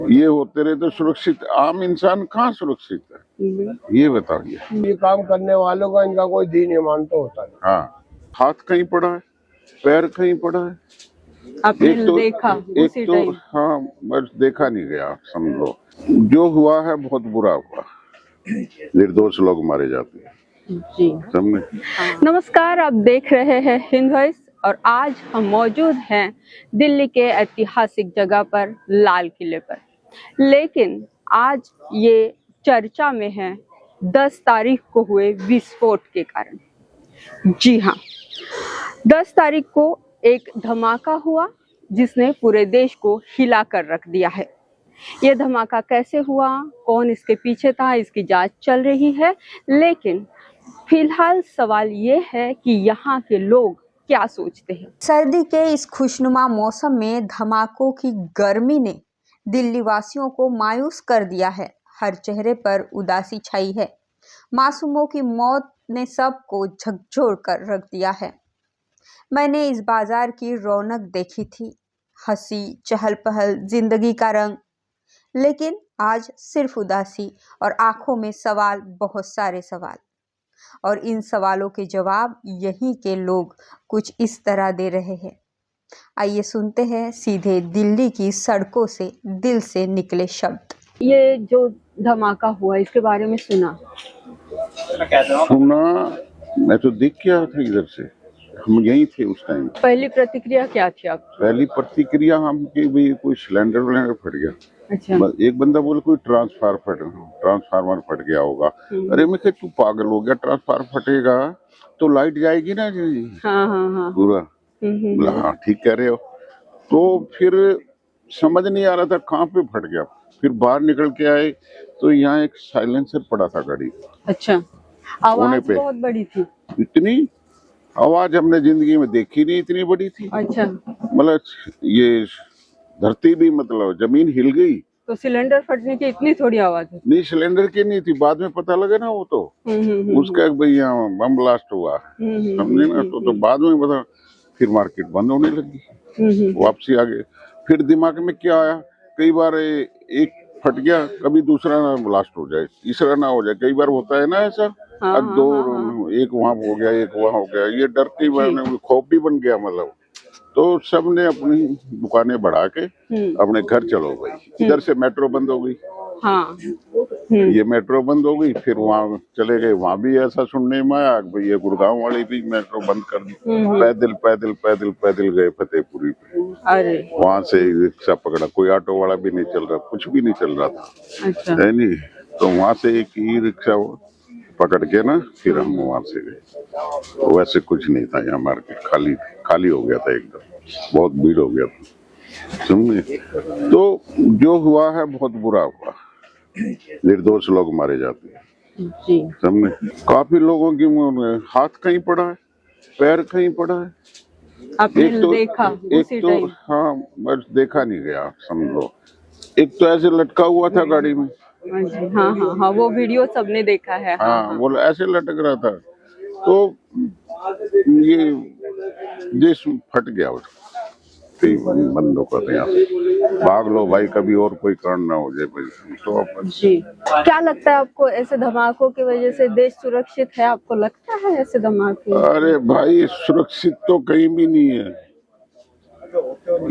ये होते रहे तो सुरक्षित आम इंसान कहाँ सुरक्षित है, ये बताइए। ये काम करने वालों का इनका कोई दीन ईमान तो होता नहीं। हाँ, हाथ कहीं पड़ा है, पैर कहीं पड़ा है, आपने देखा उसी टाइम? हाँ, बस देखा नहीं गया, समझो। जो हुआ है बहुत बुरा हुआ, निर्दोष लोग मारे जाते हैं जी। समझे। नमस्कार, आप देख रहे हैं हिंद वॉइस और आज हम मौजूद हैं दिल्ली के ऐतिहासिक जगह पर, लाल किले पर। लेकिन आज ये चर्चा में है 10 तारीख को हुए विस्फोट के कारण। जी हाँ, 10 तारीख को एक धमाका हुआ जिसने पूरे देश को हिला कर रख दिया है। ये धमाका कैसे हुआ, कौन इसके पीछे था, इसकी जांच चल रही है। लेकिन फिलहाल सवाल ये है कि यहाँ के लोग क्या सोचते हैं। सर्दी के इस खुशनुमा मौसम में धमाकों की गर्मी ने दिल्ली वासियों को मायूस कर दिया है। हर चेहरे पर उदासी छाई है। मासूमों की मौत ने सबको झकझोर कर रख दिया है। मैंने इस बाजार की रौनक देखी थी, हंसी, चहल पहल, जिंदगी का रंग। लेकिन आज सिर्फ उदासी और आंखों में सवाल, बहुत सारे सवाल। और इन सवालों के जवाब यहीं के लोग कुछ इस तरह दे रहे हैं। आइए सुनते हैं सीधे दिल्ली की सड़कों से दिल से निकले शब्द। ये जो धमाका हुआ इसके बारे में सुना? मैं तो देख के आया था इधर से, हम यहीं थे उस टाइम। पहली प्रतिक्रिया क्या थी आपकी? पहली प्रतिक्रिया हम कि भाई कोई सिलेंडर फट गया। अच्छा। एक बंदा बोले कोई ट्रांसफार्मर फट गया होगा। अरे मैं कह तू पागल हो गया, ट्रांसफार्मर फटेगा तो लाइट जाएगी ना जी। हाँ। पूरा हाँ, ठीक कह रहे हो। तो फिर समझ नहीं आ रहा था कहाँ पे फट गया। फिर बाहर निकल के आए तो यहाँ एक साइलेंसर पड़ा था गाड़ी। अच्छा। आवाज बहुत बड़ी थी। इतनी आवाज हमने जिंदगी में देखी नहीं, इतनी बड़ी थी। अच्छा। मतलब ये धरती भी, मतलब जमीन हिल गई। तो सिलेंडर फटने की इतनी थोड़ी आवाज है? नहीं, सिलेंडर की नहीं थी, बाद में पता लगा ना वो तो। उसका भाई यहाँ बम ब्लास्ट हुआ, समझे ना। तो बाद में पता, फिर मार्केट बंद होने लगी, वापसी आ गए। फिर दिमाग में क्या आया, कई बार एक फट गया, कभी दूसरा ना ब्लास्ट हो जाए, तीसरा ना हो जाए। कई बार होता है ना ऐसा। एक वहाँ हो गया, एक वहाँ हो गया, ये डर के खौफ भी बन गया। मतलब तो सब ने अपनी दुकानें बढ़ा के अपने घर चलो गई। इधर से मेट्रो बंद हो गई। हाँ। ये मेट्रो बंद हो गई, फिर वहाँ चले गए। वहाँ भी ऐसा सुनने में आया भाई ये गुड़गांव वाली भी मेट्रो बंद कर दी। पैदल पैदल पैदल पैदल गए फतेहपुरी पे। अरे वहाँ से रिक्शा पकड़ा, कोई ऑटो वाला भी नहीं चल रहा, कुछ भी नहीं चल रहा था। अच्छा। है नहीं, तो वहाँ से एक ई रिक्शा पकड़ के ना फिर हम वहाँ से गए। वैसे कुछ नहीं था, यहाँ मार्केट खाली हो गया था एकदम, बहुत भीड़ हो गया था, समझे। तो जो हुआ है बहुत बुरा हुआ, निर्दोष लोग मारे जाते हैं, समझे। काफी लोगों की हाथ कहीं पड़ा है, पैर कहीं पड़ा है। आपने देखा उसी टाइम? हाँ, बस देखा नहीं गया, समझो। एक तो ऐसे लटका हुआ था गाड़ी में। हाँ, वो वीडियो सबने देखा है। हाँ, वो ऐसे लटक रहा था, तो ये फट गया। बंदों का यहाँ भाग लो भाई, कभी और कोई कारण ना हो जाए भाई। तो जी, क्या लगता है आपको, ऐसे धमाकों की वजह से देश सुरक्षित है? आपको लगता है ऐसे धमाके? अरे भाई, सुरक्षित तो कहीं भी नहीं है।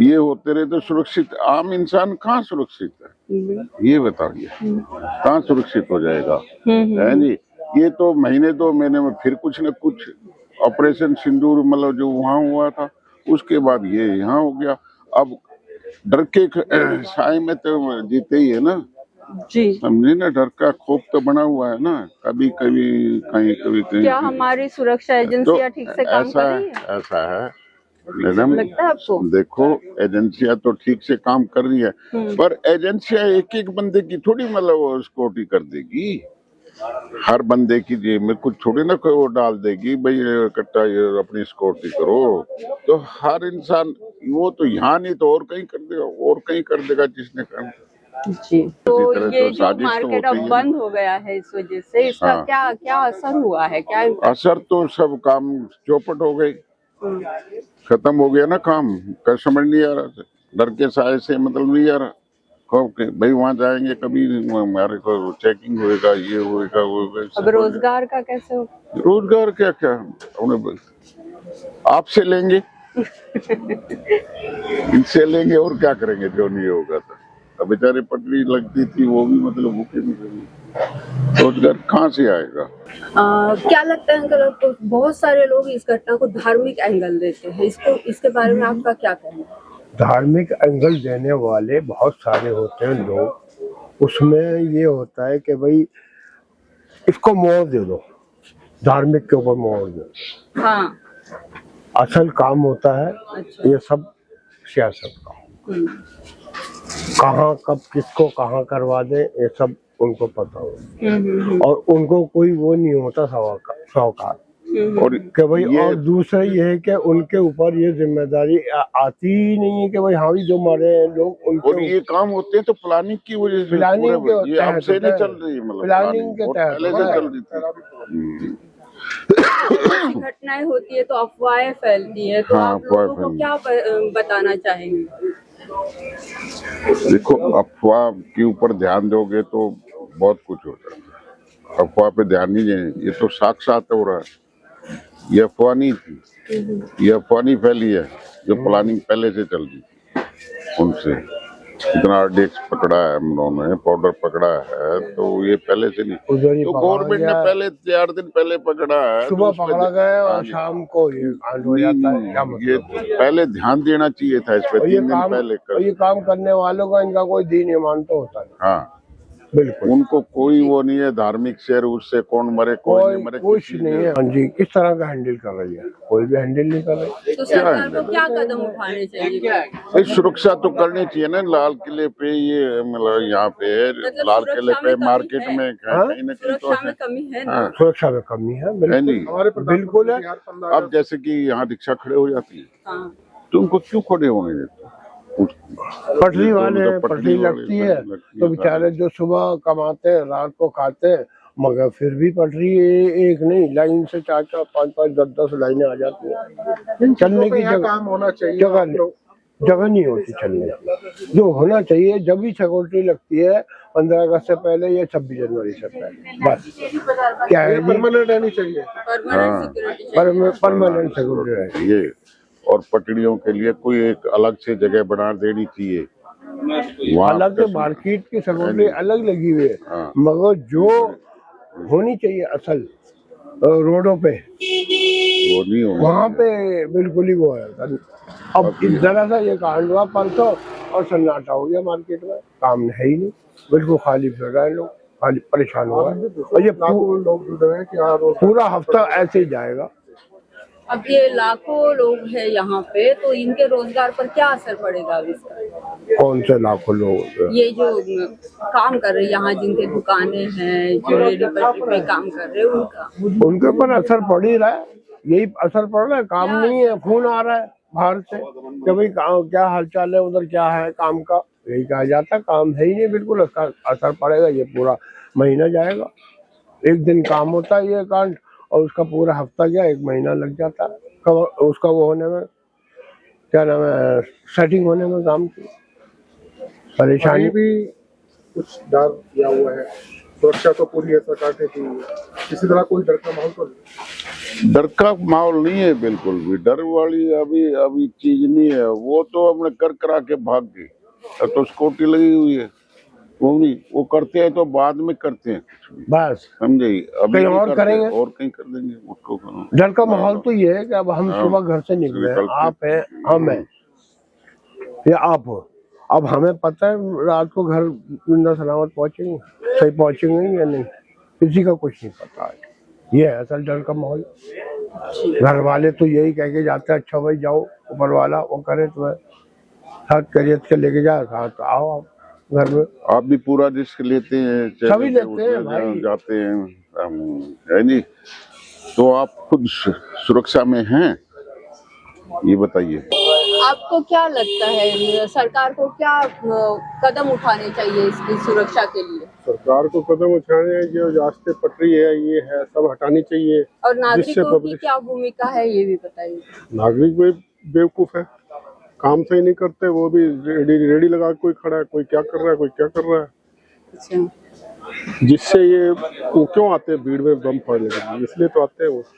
ये होते रहे तो सुरक्षित आम इंसान कहाँ सुरक्षित है, ये बताइए। कहाँ सुरक्षित हो जाएगा, है नहीं। ये तो महीने में फिर कुछ न कुछ ऑपरेशन सिंदूर, मतलब जो वहाँ हुआ था, उसके बाद ये यहाँ हो गया। अब डर के साए में तो जीते ही है ना जी, समझे ना। डर का खौफ तो बना हुआ है ना, कभी कभी कहीं। क्या हमारी सुरक्षा एजेंसियां ठीक से काम कर रही है? ऐसा है मैडम, लगता है आपको? देखो, एजेंसियां तो ठीक से काम कर रही है, पर एजेंसियां एक बंदे की थोड़ी मतलब सिक्योरिटी कर देगी। हर बंदे की जेब में कुछ थोड़ी ना कोई वो डाल देगी भाई कट्टा ये अपनी सिक्योरिटी करो। तो हर इंसान वो तो यहाँ नहीं तो और कहीं कर देगा जिसने काम। जी, तो ये जो मार्केट अब बंद हो गया है, इस वजह से इसका क्या असर हुआ है? क्या असर, तो सब काम चौपट हो गए, खत्म हो गया ना काम। समझ नहीं आ रहा, डर के साए से मतलब नहीं आ रहा। भाई वहाँ जाएंगे कभी हमारे को चेकिंग होएगा, ये होएगा, वो होएगा। अब रोजगार का कैसे हो? रोजगार क्या क्या उन्हें आपसे लेंगे इनसे लेंगे और क्या करेंगे जो नहीं होगा। तो अब बेचारे पटरी लगती थी वो भी मतलब भूखे नहीं रहे, रोजगार कहाँ से आएगा? क्या लगता है अंकल आपको? बहुत सारे लोग इस घटना को धार्मिक एंगल देते हैं, इसके बारे में आपका क्या कहना है? धार्मिक एंगल देने वाले बहुत सारे होते हैं लोग। उसमें ये होता है कि भाई इसको मोड़ दे दो, धार्मिक के ऊपर मोड़ दो। हाँ। असल काम होता है अच्छा। ये सब सियासत का। कहाँ कब किसको कहाँ करवा दे ये सब उनको पता हो। और उनको कोई वो नहीं होता सौकार। और कि भाई और दूसरा ये है कि उनके ऊपर ये जिम्मेदारी आती ही नहीं है कि भाई हाँ भी जो मरे हैं लोग उनके। और ये काम होते हैं तो प्लानिंग की वजह से, प्लानिंग के ये अब से नहीं चल रही है, मतलब प्लानिंग के तहत पहले से चल रही थी। घटनाएं होती है तो अफवाहें फैलती है, तो हाँ, आप लोगों को क्या बताना चाहेंगे? देखो, अफवाह के ऊपर ध्यान दोगे तो बहुत कुछ हो जाता है। अफवाह पे ध्यान नहीं दें, ये तो साक्षात हो रहा है। ये अफवाह नहीं थी, ये अफवाह नहीं फैली है, जो प्लानिंग पहले से चल रही थी उनसे। इतना RDX पकड़ा है हम लोगों ने, पाउडर पकड़ा है, तो ये पहले से नहीं। तो गवर्नमेंट ने पहले 4 दिन पहले पकड़ा है, सुबह पकड़ा गया और शाम को ये कांड हो जाता है। क्या ये मतलब? पहले ध्यान देना चाहिए था इस पे 3 दिन पहले और ये काम करने वालों का इनका कोई दीन ईमान तो होता नहीं। हाँ, बिल्कुल उनको कोई वो नहीं है धार्मिक शेर, उससे कौन मरे कौन नहीं मरे, कुछ नहीं है। हाँ जी, किस तरह का हैंडल कर रही है? कोई भी हैंडल नहीं कर रही। तो सरकार को क्या कदम उठाने चाहिए? सुरक्षा तो करनी चाहिए ना। लाल किले पे ये मतलब यहाँ पे लाल किले पे मार्केट में कहीं ना कहीं तो सुरक्षा में कमी है ना? सुरक्षा में कमी है, बिल्कुल है। अब जैसे कि यहाँ रिक्शा खड़े हो जाती है तो उनको क्यों खड़े होने देते? पटरी वाले पटरी लगती है तो बेचारे जो सुबह कमाते हैं रात को खाते हैं, मगर फिर भी पटरी एक नहीं, लाइन से 4-4, 5-5, 10-10 लाइनें आ जाती हैं। चलने की जगह होना चाहिए, जगह नहीं होती चलने की। जो होना चाहिए जब भी सिक्योरिटी लगती है 15 अगस्त से पहले या 26 जनवरी से पहले, बस क्या है, परमानेंट रहनी चाहिए। परमानेंट सिक्योरिटी चाहिए। और पटरियों के लिए कोई एक अलग से जगह बना देनी चाहिए। अलग मार्केट की सिक्योरिटी अलग लगी हुई है, मगर जो होनी चाहिए असल रोडों पे वो नहीं हो, वहाँ पे बिल्कुल ही वो है। अब जरा सा ये कांड हुआ परसों और सन्नाटा हो गया मार्केट में, काम है ही नहीं, बिल्कुल खाली फिर रहे लोग, खाली परेशान हुआ है। और ये पूरा हफ्ता ऐसे ही जाएगा। अब ये लाखों लोग हैं यहाँ पे, तो इनके रोजगार पर क्या असर पड़ेगा अब इसका? कौन से लाखों लोग? ये जो काम कर रहे हैं यहाँ, जिनके दुकानें हैं, जो रेडी पटरी पे काम कर रहे हैं, उनके ऊपर असर पड़ ही रहा है। यही असर पड़ रहा है, काम नहीं है, खून आ रहा है बाहर से कि भाई क्या हालचाल है उधर, क्या है काम का, यही कहा जाता है। काम है ही नहीं, बिल्कुल असर पड़ेगा। ये पूरा महीना जाएगा, एक दिन काम होता है ये कांड और उसका पूरा हफ्ता गया, 1 महीना लग जाता है उसका वो होने में, क्या नाम है, सेटिंग होने में काम की। परेशानी भी कुछ डर दिया हुआ है। सुरक्षा तो पूरी है सरकार ने की, किसी तरह कोई डर का माहौल तो नहीं। डर का माहौल नहीं है, बिल्कुल भी डर वाली अभी चीज नहीं है। वो तो हमने करा के भाग गए, अब तो सिक्योरिटी लगी हुई है। वो नहीं, वो करते हैं तो बाद में करते हैं बस, समझे। अभी कहीं और करेंगे और कहीं कर देंगे उसको। डर का माहौल तो ये है कि अब हम सुबह घर से निकले, आप है, हम है या आप हो, अब हमें पता है रात को घर जिंदा सलामत पहुंचेंगे, सही पहुंचेंगे या नहीं, किसी का कुछ नहीं पता है। ये है असल डर का माहौल। घर वाले तो यही कह के जाते हैं, अच्छा भाई जाओ, ऊपर वाला वो करे तुम्हें साथ करियत के लेके जा, साथ आओ आप घर में। आप भी पूरा रिस्क लेते हैं, सभी लेते हैं भाई, जाते हैं, है नहीं? तो आप खुद सुरक्षा में हैं, ये बताइए। आपको क्या लगता है सरकार को क्या कदम उठाने चाहिए इसकी सुरक्षा के लिए? सरकार को कदम उठाने, जो रास्ते पटरी है ये है सब हटानी चाहिए। और नागरिकों की क्या भूमिका है ये भी बताइए। नागरिक भी बेवकूफ है, काम सही नहीं करते, वो भी रेडी लगा के कोई खड़ा है, कोई क्या कर रहा है, कोई क्या कर रहा है। अच्छा। जिससे ये वो क्यों आते हैं भीड़ में बम फोड़ने के लिए, इसलिए तो आते हैं वो।